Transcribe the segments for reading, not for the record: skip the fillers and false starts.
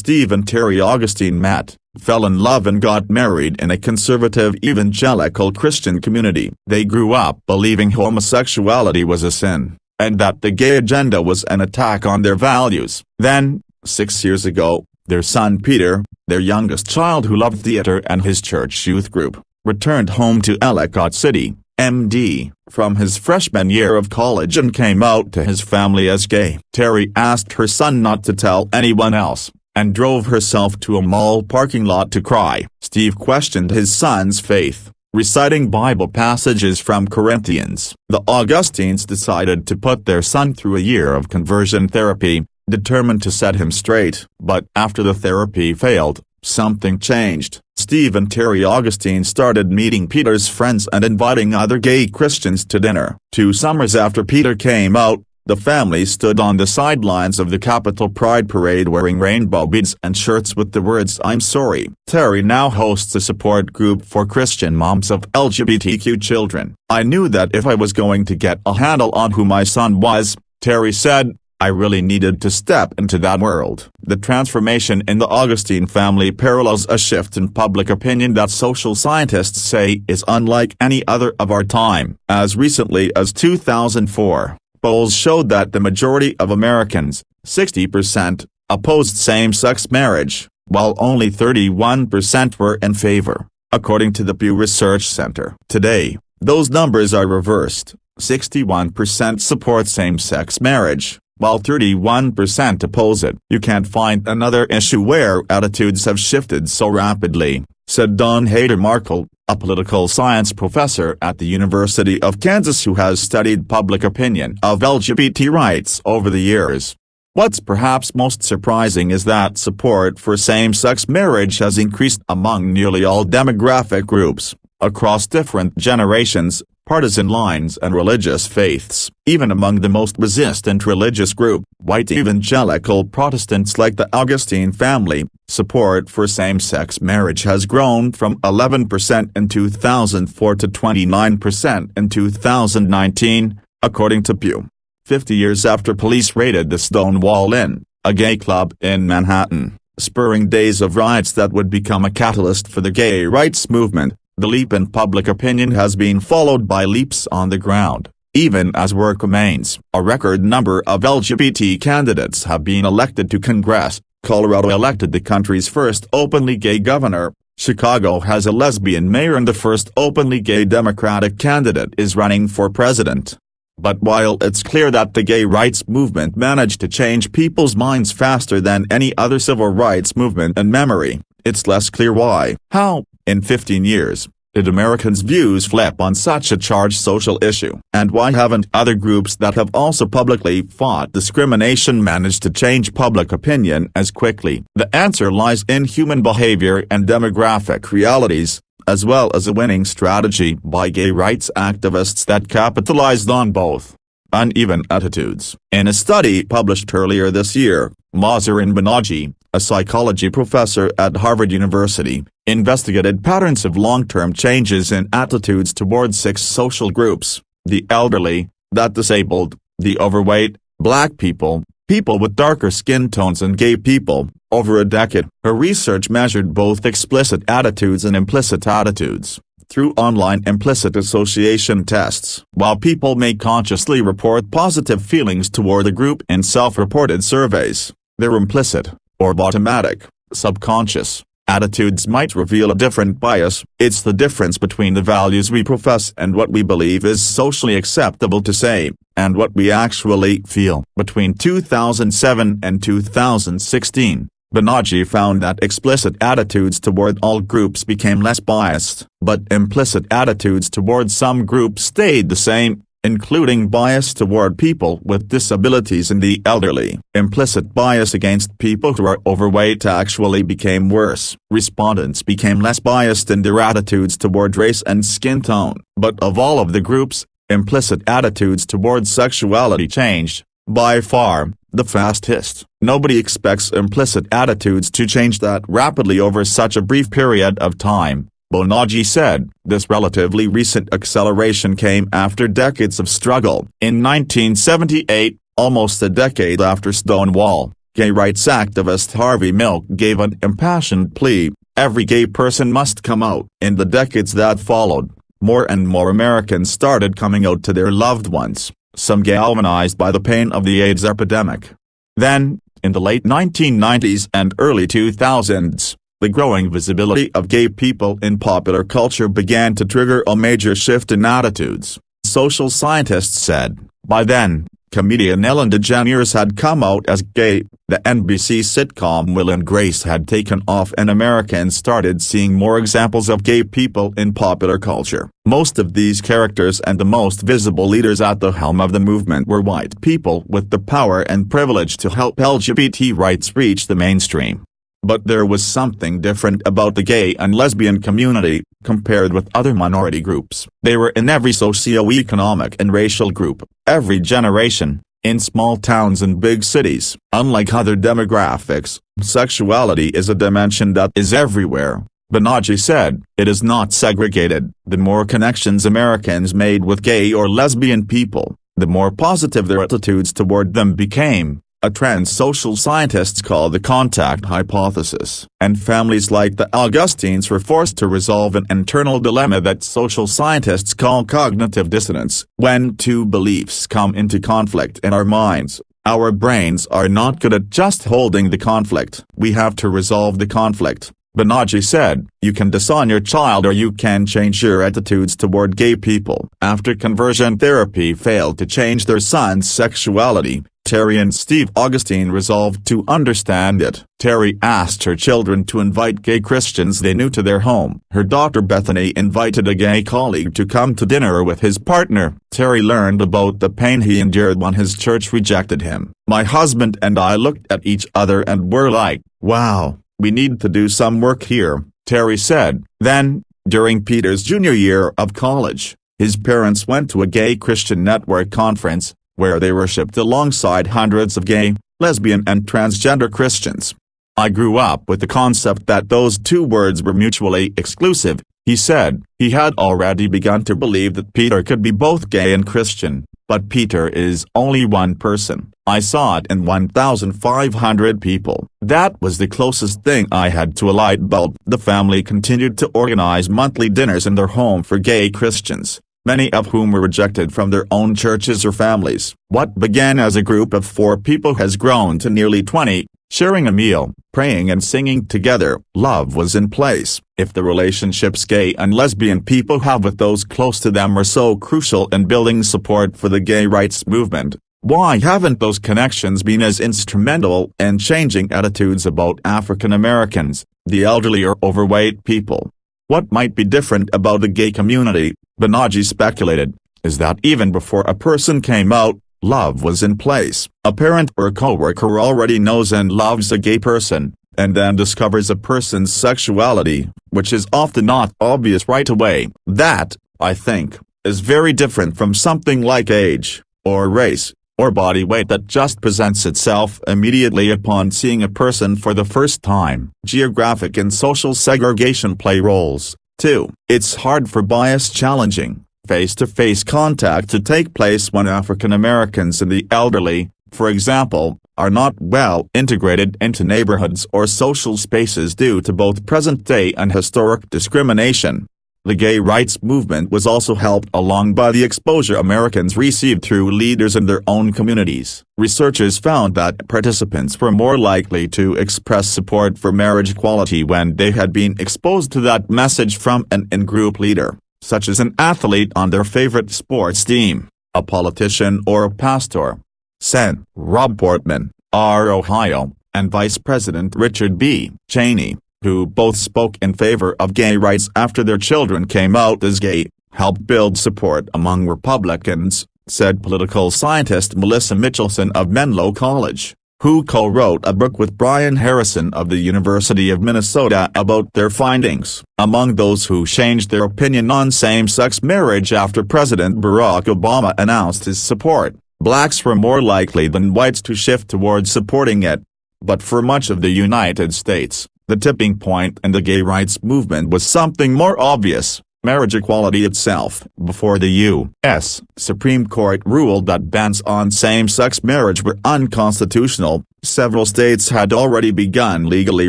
Steve and Terry Augustine met, fell in love and got married in a conservative evangelical Christian community. They grew up believing homosexuality was a sin, and that the gay agenda was an attack on their values. Then, 6 years ago, their son Peter, their youngest child who loved theater and his church youth group, returned home to Ellicott City, MD, from his freshman year of college and came out to his family as gay. Terry asked her son not to tell anyone else, and drove herself to a mall parking lot to cry. Steve questioned his son's faith, reciting Bible passages from Corinthians. The Augustines decided to put their son through a year of conversion therapy, determined to set him straight. But after the therapy failed, something changed. Steve and Terry Augustine started meeting Peter's friends and inviting other gay Christians to dinner. 2 summers after Peter came out, the family stood on the sidelines of the Capitol Pride Parade wearing rainbow beads and shirts with the words "I'm sorry." Terry now hosts a support group for Christian moms of LGBTQ children. "I knew that if I was going to get a handle on who my son was," Terry said, "I really needed to step into that world." The transformation in the Augustine family parallels a shift in public opinion that social scientists say is unlike any other of our time. As recently as 2004, polls showed that the majority of Americans, 60%, opposed same-sex marriage, while only 31% were in favor, according to the Pew Research Center. Today, those numbers are reversed. 61% support same-sex marriage, while 31% oppose it. "You can't find another issue where attitudes have shifted so rapidly," said Don Hayter-Markle, a political science professor at the University of Kansas who has studied public opinion of LGBT rights over the years. "What's perhaps most surprising is that support for same-sex marriage has increased among nearly all demographic groups, across different generations, partisan lines and religious faiths. Even among the most resistant religious group, white evangelical Protestants like the Augustine family, support for same-sex marriage has grown from 11% in 2004 to 29% in 2019, according to Pew. 50 years after police raided the Stonewall Inn, a gay club in Manhattan, spurring days of riots that would become a catalyst for the gay rights movement, the leap in public opinion has been followed by leaps on the ground. Even as work remains, a record number of LGBT candidates have been elected to Congress. Colorado elected the country's first openly gay governor. Chicago has a lesbian mayor and the first openly gay Democratic candidate is running for president. But while it's clear that the gay rights movement managed to change people's minds faster than any other civil rights movement in memory, it's less clear why. How, in 15 years, did Americans' views flip on such a charged social issue? And why haven't other groups that have also publicly fought discrimination managed to change public opinion as quickly? The answer lies in human behavior and demographic realities, as well as a winning strategy by gay rights activists that capitalized on both. Uneven attitudes. In a study published earlier this year, Mahzarin Banaji, a psychology professor at Harvard University, investigated patterns of long-term changes in attitudes toward 6 social groups: the elderly, the disabled, the overweight, Black people, people with darker skin tones and gay people, over a decade. Her research measured both explicit attitudes and implicit attitudes through online implicit association tests. While people may consciously report positive feelings toward a group in self-reported surveys, their implicit, or automatic, subconscious, attitudes might reveal a different bias. It's the difference between the values we profess and what we believe is socially acceptable to say, and what we actually feel. Between 2007 and 2016, Banaji found that explicit attitudes toward all groups became less biased, but implicit attitudes toward some groups stayed the same, including bias toward people with disabilities and the elderly. Implicit bias against people who are overweight actually became worse. Respondents became less biased in their attitudes toward race and skin tone. But of all of the groups, implicit attitudes toward sexuality changed, by far, the fastest. Nobody expects implicit attitudes to change that rapidly over such a brief period of time, Banaji said. This relatively recent acceleration came after decades of struggle. In 1978, almost a decade after Stonewall, Gay rights activist Harvey Milk gave an impassioned plea: every gay person must come out. In the decades that followed, more and more Americans started coming out to their loved ones, some galvanized by the pain of the AIDS epidemic. Then, in the late 1990s and early 2000s, the growing visibility of gay people in popular culture began to trigger a major shift in attitudes. Social scientists said, by then, comedian Ellen DeGeneres had come out as gay, the NBC sitcom Will and Grace had taken off, and Americans started seeing more examples of gay people in popular culture. Most of these characters and the most visible leaders at the helm of the movement were white people with the power and privilege to help LGBT rights reach the mainstream. But there was something different about the gay and lesbian community, compared with other minority groups. They were in every socio-economic and racial group, every generation, in small towns and big cities. Unlike other demographics, sexuality is a dimension that is everywhere, Banaji said. It is not segregated. The more connections Americans made with gay or lesbian people, the more positive their attitudes toward them became, a trend social scientists call the contact hypothesis. And families like the Augustines were forced to resolve an internal dilemma that social scientists call cognitive dissonance. When two beliefs come into conflict in our minds, our brains are not good at just holding the conflict. We have to resolve the conflict, Banaji said. You can disown your child or you can change your attitudes toward gay people. After conversion therapy failed to change their son's sexuality, Terry and Steve Augustine resolved to understand it. Terry asked her children to invite gay Christians they knew to their home. Her daughter Bethany invited a gay colleague to come to dinner with his partner. Terry learned about the pain he endured when his church rejected him. My husband and I looked at each other and were like, wow, we need to do some work here, Terry said. Then, during Peter's junior year of college, his parents went to a gay Christian network conference, where they worshipped alongside hundreds of gay, lesbian and transgender Christians. I grew up with the concept that those two words were mutually exclusive, he said. He had already begun to believe that Peter could be both gay and Christian, but Peter is only one person. I saw it in 1,500 people. That was the closest thing I had to a light bulb. The family continued to organize monthly dinners in their home for gay Christians, many of whom were rejected from their own churches or families. What began as a group of 4 people has grown to nearly 20, sharing a meal, praying and singing together. Love was in place. If the relationships gay and lesbian people have with those close to them are so crucial in building support for the gay rights movement, why haven't those connections been as instrumental in changing attitudes about African Americans, the elderly or overweight people? What might be different about the gay community, Banaji speculated, is that even before a person came out, love was in place. A parent or coworker already knows and loves a gay person, and then discovers a person's sexuality, which is often not obvious right away. That, I think, is very different from something like age, or race, or body weight that just presents itself immediately upon seeing a person for the first time. Geographic and social segregation play roles, too. It's hard for bias-challenging, face-to-face contact to take place when African Americans and the elderly, for example, are not well integrated into neighborhoods or social spaces due to both present-day and historic discrimination. The gay rights movement was also helped along by the exposure Americans received through leaders in their own communities. Researchers found that participants were more likely to express support for marriage equality when they had been exposed to that message from an in-group leader, such as an athlete on their favorite sports team, a politician or a pastor. Sen. Rob Portman, R. Ohio, and Vice President Richard B. Cheney, who both spoke in favor of gay rights after their children came out as gay, helped build support among Republicans, said political scientist Melissa Mitchelson of Menlo College, who co-wrote a book with Brian Harrison of the University of Minnesota about their findings. Among those who changed their opinion on same-sex marriage after President Barack Obama announced his support, blacks were more likely than whites to shift towards supporting it. But for much of the United States, the tipping point in the gay rights movement was something more obvious: marriage equality itself. Before the U.S. Supreme Court ruled that bans on same-sex marriage were unconstitutional, Several states had already begun legally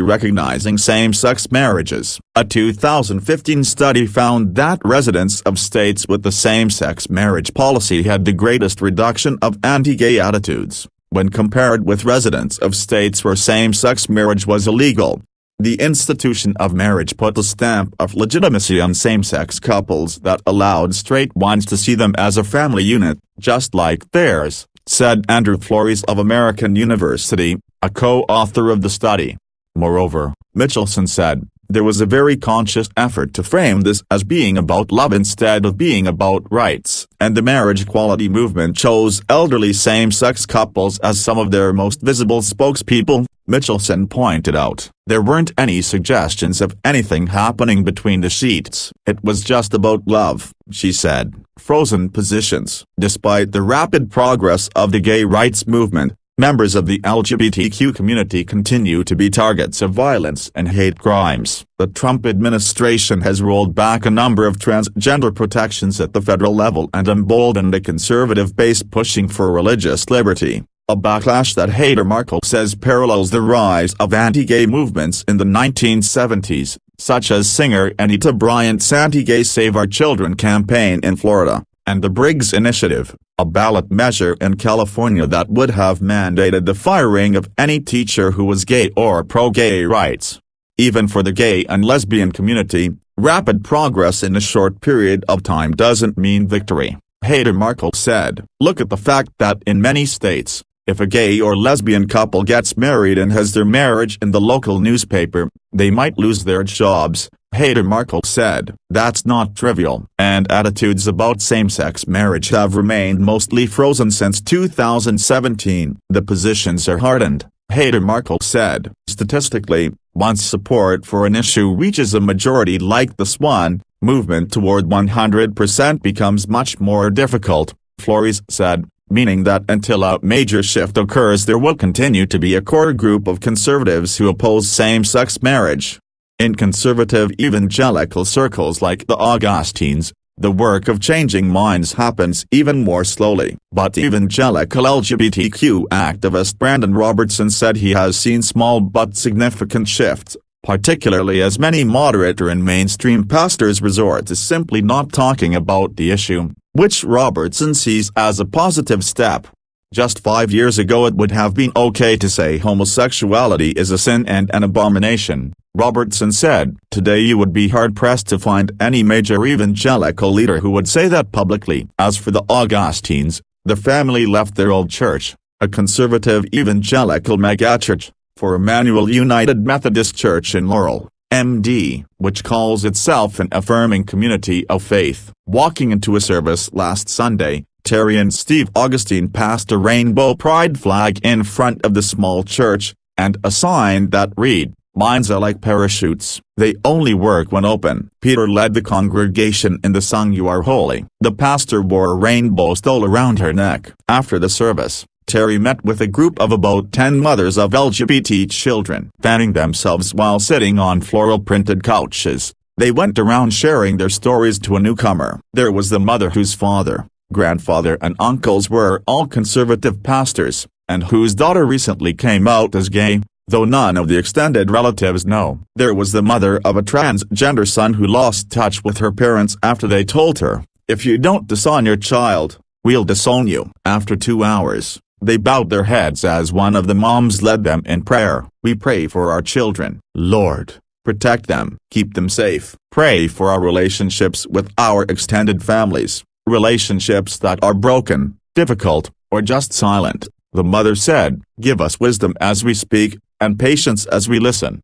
recognizing same-sex marriages. A 2015 study found that residents of states with the same-sex marriage policy had the greatest reduction of anti-gay attitudes, when compared with residents of states where same-sex marriage was illegal. The institution of marriage put a stamp of legitimacy on same-sex couples that allowed straight ones to see them as a family unit, just like theirs, said Andrew Flores of American University, a co-author of the study. Moreover, Michelson said, there was a very conscious effort to frame this as being about love instead of being about rights, and the marriage equality movement chose elderly same-sex couples as some of their most visible spokespeople. Michelson pointed out, there weren't any suggestions of anything happening between the sheets. It was just about love, she said. Frozen positions. Despite the rapid progress of the gay rights movement, members of the LGBTQ community continue to be targets of violence and hate crimes. The Trump administration has rolled back a number of transgender protections at the federal level and emboldened a conservative base pushing for religious liberty, a backlash that Heather Markle says parallels the rise of anti-gay movements in the 1970s, such as singer Anita Bryant's anti-gay Save Our Children campaign in Florida, and the Briggs Initiative, a ballot measure in California that would have mandated the firing of any teacher who was gay or pro-gay rights. Even for the gay and lesbian community, rapid progress in a short period of time doesn't mean victory, Heather Markle said. Look at the fact that in many states, if a gay or lesbian couple gets married and has their marriage in the local newspaper, they might lose their jobs, Heather Markle said. That's not trivial. And attitudes about same-sex marriage have remained mostly frozen since 2017. The positions are hardened, Heather Markle said. Statistically, once support for an issue reaches a majority like this one, movement toward 100% becomes much more difficult, Flores said, meaning that until a major shift occurs there will continue to be a core group of conservatives who oppose same-sex marriage. In conservative evangelical circles like the Augustines, the work of changing minds happens even more slowly. But evangelical LGBTQ activist Brandon Robertson said he has seen small but significant shifts, particularly as many moderate and mainstream pastors resort to simply not talking about the issue, which Robertson sees as a positive step. Just 5 years ago it would have been okay to say homosexuality is a sin and an abomination, Robertson said. Today you would be hard-pressed to find any major evangelical leader who would say that publicly. As for the Augustines, the family left their old church, a conservative evangelical megachurch, for Emmanuel United Methodist Church in Laurel, MD, which calls itself an affirming community of faith. Walking into a service last Sunday, Terry and Steve Augustine passed a rainbow pride flag in front of the small church, and a sign that read, "Minds are like parachutes, they only work when open." Peter led the congregation in the song "You Are Holy." The pastor wore a rainbow stole around her neck. After the service, Terry met with a group of about 10 mothers of LGBT children. Fanning themselves while sitting on floral-printed couches, they went around sharing their stories to a newcomer. There was the mother whose father, grandfather and uncles were all conservative pastors, and whose daughter recently came out as gay, though none of the extended relatives know. There was the mother of a transgender son who lost touch with her parents after they told her, "If you don't disown your child, we'll disown you." After 2 hours, they bowed their heads as one of the moms led them in prayer. "We pray for our children. Lord, protect them, keep them safe. Pray for our relationships with our extended families, relationships that are broken, difficult, or just silent," the mother said. "Give us wisdom as we speak, and patience as we listen."